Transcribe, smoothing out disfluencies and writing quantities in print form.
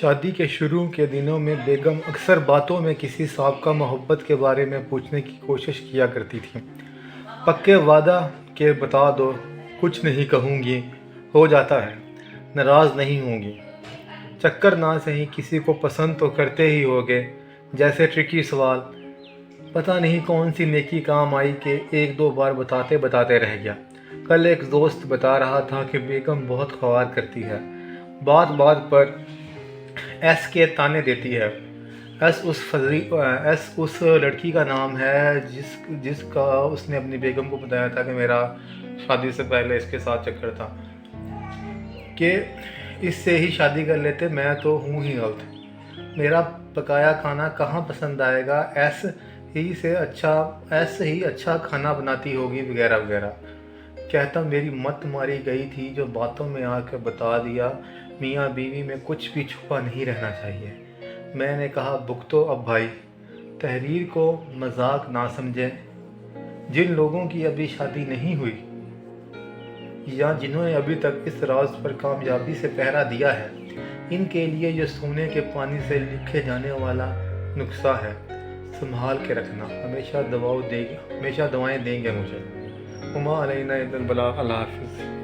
شادی کے شروع کے دنوں میں بیگم اکثر باتوں میں کسی سابقہ محبت کے بارے میں پوچھنے کی کوشش کیا کرتی تھیں۔ پکے وعدہ کہ بتا دو، کچھ نہیں کہوں گی، ہو جاتا ہے، ناراض نہیں ہوں گی، چکر نہ سہی کسی کو پسند تو کرتے ہی ہوگے، جیسے ٹرکی سوال۔ پتہ نہیں کون سی نیکی کام آئی کہ ایک دو بار بتاتے رہ گیا۔ کل ایک دوست بتا رہا تھا کہ بیگم بہت خوار کرتی ہے، بات بات پر ایس کے تانے دیتی ہے۔ ایس اس لڑکی کا نام ہے جس کا اس نے اپنی بیگم کو بتایا تھا کہ میرا شادی سے پہلے اس کے ساتھ چکر تھا، کہ اس سے ہی شادی کر لیتے، میں تو ہوں ہی غلط، میرا پکایا کھانا کہاں پسند آئے گا، ایس ہی اچھا کھانا بناتی ہوگی وغیرہ وغیرہ۔ کہتا میری مت ماری گئی تھی جو باتوں میں آ کے بتا دیا، میاں بیوی میں کچھ بھی چھپا نہیں رہنا چاہیے۔ میں نے کہا بھگتو اب بھائی، تحریر کو مذاق نہ سمجھیں۔ جن لوگوں کی ابھی شادی نہیں ہوئی یا جنہوں نے ابھی تک اس راز پر کامیابی سے پہرا دیا ہے، ان کے لیے یہ سونے کے پانی سے لکھے جانے والا نسخہ ہے، سنبھال کے رکھنا، ہمیشہ دعائیں دیں گے مجھے۔ وما علینا الا البلاغ۔ اللہ حافظ۔